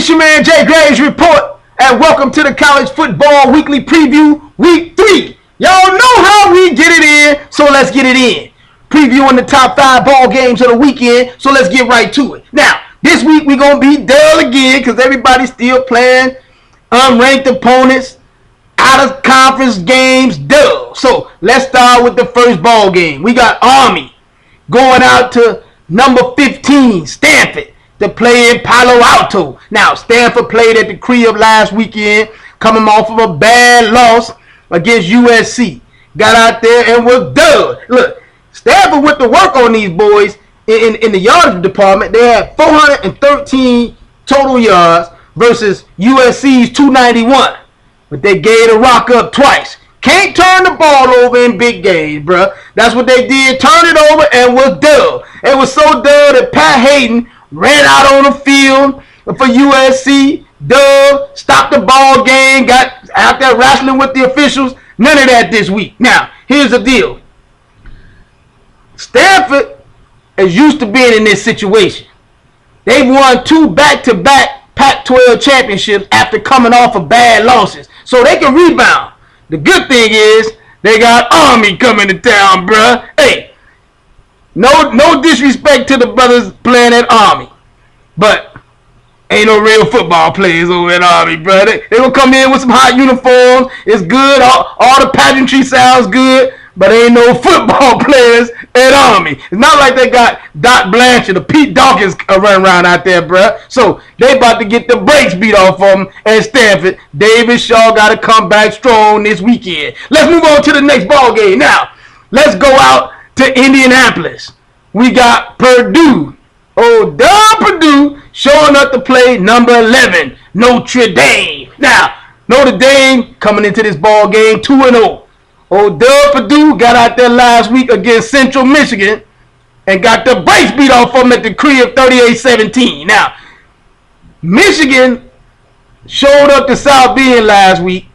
It's your man JayGravesReport, and welcome to the College Football Weekly Preview, Week 3. Y'all know how we get it in, so let's get it in. Previewing the top 5 ball games of the weekend, so let's get right to it. Now, this week we're going to be dull again because everybody's still playing unranked opponents, out-of-conference games, dull. So, let's start with the first ball game. We got Army going out to number 15, Stanford, to play in Palo Alto. Now, Stanford played at the crib last weekend, coming off of a bad loss against USC. Got out there and was dull. Look, Stanford went to work on these boys in the yardage department. They had 413 total yards versus USC's 291. But they gave the rock up twice. Can't turn the ball over in big games, bruh. That's what they did. Turn it over and was dull. It was so dull that Pat Hayden ran out on the field for USC. Dull. Stopped the ball game. Got out there wrestling with the officials. None of that this week. Now, here's the deal. Stanford is used to being in this situation. They've won 2 back-to-back Pac-12 championships after coming off of bad losses. So they can rebound. The good thing is they got Army coming to town, bruh. Hey, no disrespect to the brothers playing at Army, but ain't no real football players over at Army, bruh. They gonna come in with some hot uniforms. It's good. All the pageantry sounds good, but ain't no football players at Army. It's not like they got Doc Blanchard or Pete Dawkins running around out there, bruh. So they about to get the brakes beat off of them at Stanford. David Shaw got to come back strong this weekend. Let's move on to the next ball game. Now, let's go out to Indianapolis. We got Purdue. Oh, dumb Purdue showing up to play number 11, Notre Dame. Now, Notre Dame coming into this ball game 2-0. Oh, Dub Purdue got out there last week against Central Michigan and got the brakes beat off of them at the crib 38-17. Now, Michigan showed up to South Bend last week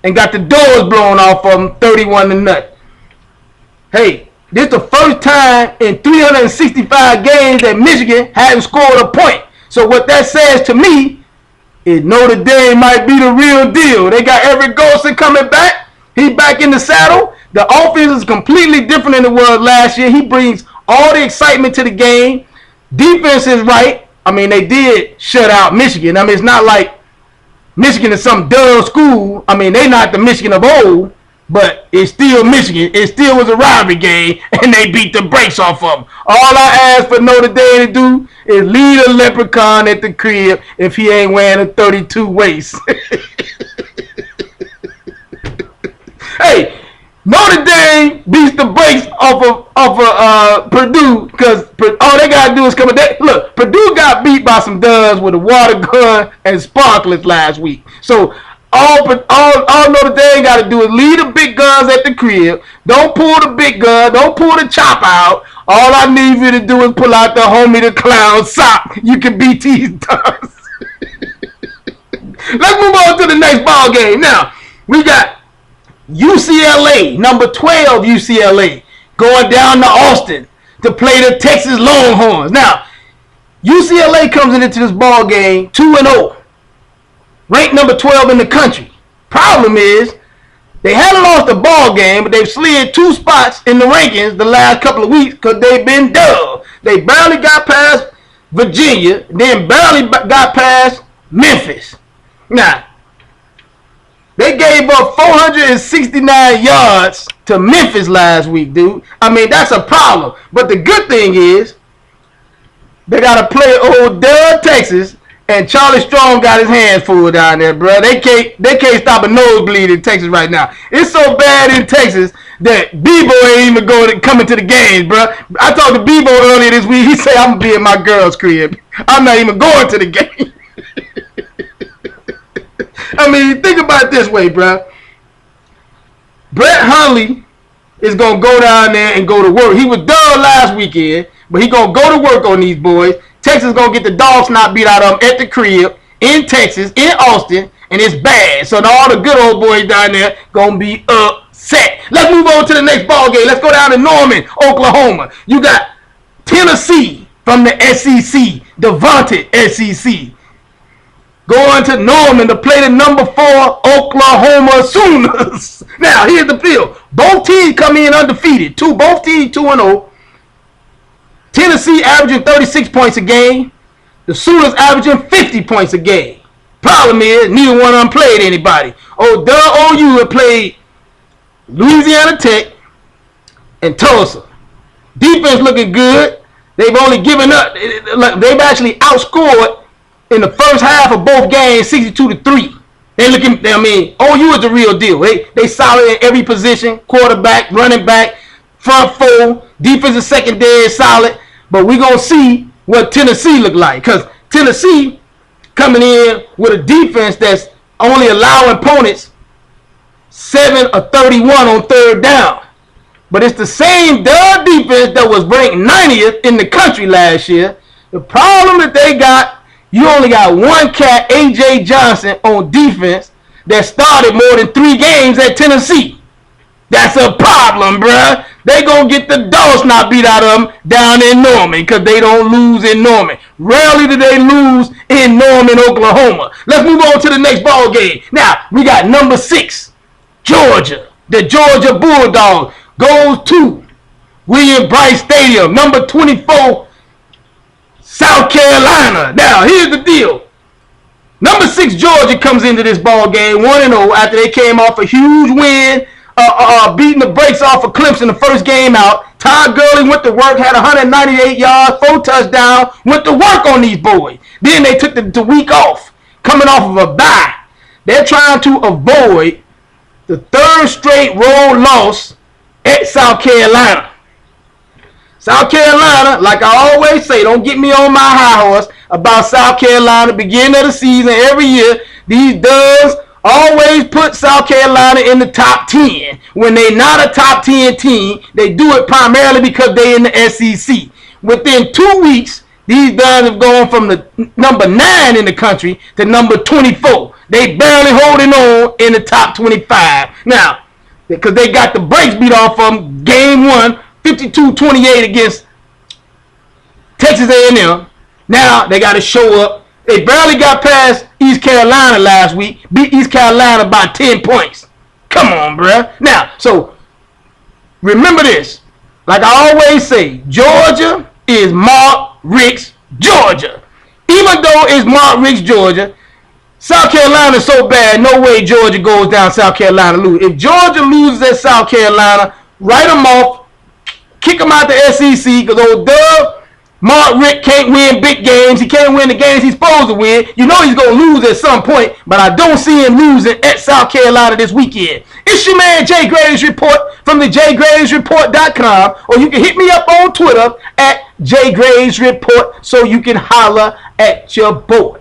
and got the doors blown off of them 31-0. Hey, this is the first time in 365 games that Michigan hadn't scored a point. So what that says to me is Notre Dame might be the real deal. They got Eric Golson coming back. He back in the saddle. The offense is completely different than it was last year. He brings all the excitement to the game. Defense is right. I mean, they did shut out Michigan. I mean, it's not like Michigan is some dull school. I mean, they not the Michigan of old, but it's still Michigan. It still was a rivalry game, and they beat the brakes off of them. All I ask for Notre Dame to do is lead a leprechaun at the crib if he ain't wearing a 32 waist. Hey, Notre Dame beats the brakes off of Purdue because all they got to do is come in. Look, Purdue got beat by some duds with a water gun and sparklers last week. So all Notre Dame got to do is lead the big guns at the crib. Don't pull the big gun. Don't pull the chop out. All I need you to do is pull out the homie the clown sock. You can beat these duds. Let's move on to the next ball game. Now, we got UCLA, number 12 UCLA, going down to Austin to play the Texas Longhorns. Now, UCLA comes into this ball game 2-0, ranked number 12 in the country. Problem is, they haven't lost a ball game, but they've slid 2 spots in the rankings the last couple of weeks because they've been dull. They barely got past Virginia, then barely got past Memphis. Now, they gave up 469 yards to Memphis last week, dude. I mean, that's a problem. But the good thing is, they got to play old Dub, Texas, and Charlie Strong got his hands full down there, bro. They can't stop a nosebleed in Texas right now. It's so bad in Texas that Bebo ain't even coming to the games, bro. I talked to Bebo earlier this week. He said, I'm going to be in my girl's crib. I'm not even going to the game. I mean, think about it this way, bro. Brett Hundley is going to go down there and go to work. He was done last weekend, but he going to go to work on these boys. Texas going to get the dog snot beat out of them at the crib in Texas, in Austin, and it's bad. So all the good old boys down there going to be upset. Let's move on to the next ball game. Let's go down to Norman, Oklahoma. You got Tennessee from the SEC, the vaunted SEC. going to Norman to play the number 4 Oklahoma Sooners. Now, here's the deal. Both teams come in undefeated. Both teams 2-0. Tennessee averaging 36 points a game. The Sooners averaging 50 points a game. Problem is, neither one of them played anybody. OU had played Louisiana Tech and Tulsa. Defense looking good. They've only given up. They've actually outscored in the first half of both games 62-3. They looking. I mean, OU is the real deal. They solid in every position. Quarterback, running back, front four, defensive secondary is solid. But we're gonna see what Tennessee look like, because Tennessee coming in with a defense that's only allowing opponents 7 of 31 on third down. But it's the same dub defense that was ranked 90th in the country last year. The problem that they got, you only got one cat, A.J. Johnson, on defense that started more than 3 games at Tennessee. That's a problem, bruh. They gonna get the dog snot beat out of them down in Norman, because they don't lose in Norman. Rarely do they lose in Norman, Oklahoma. Let's move on to the next ball game. Now, we got number 6, Georgia. The Georgia Bulldogs goes to William Brice Stadium. Number 24, South Carolina. Now, here's the deal. Number 6, Georgia comes into this ball game 1-0 after they came off a huge win, beating the brakes off of Clemson the first game out. Todd Gurley went to work, had 198 yards, 4 touchdowns, went to work on these boys. Then they took the week off, coming off of a bye. They're trying to avoid the 3rd straight road loss at South Carolina. South Carolina, like I always say, don't get me on my high horse about South Carolina. Beginning of the season, every year, these dubs always put South Carolina in the top 10. When they're not a top 10 team, they do it primarily because they're in the SEC. Within 2 weeks, these dubs have gone from the number 9 in the country to number 24. They barely holding on in the top 25. Now, because they got the brakes beat off of them game 1, 52-28 against Texas A&M. Now they got to show up. They barely got past East Carolina last week. Beat East Carolina by 10 points. Come on, bruh. Now, so remember this. Like I always say, Georgia is Mark Richt's Georgia. Even though it's Mark Richt's Georgia, South Carolina is so bad, no way Georgia goes down South Carolina lose. If Georgia loses at South Carolina, write them off, kick them out the SEC, because old Dub, Mark Richt can't win big games. He can't win the games he's supposed to win. You know he's going to lose at some point, but I don't see him losing at South Carolina this weekend. It's your man, Jay Graves Report from the JayGravesReport.com, or you can hit me up on Twitter at JayGravesReport so you can holler at your boy.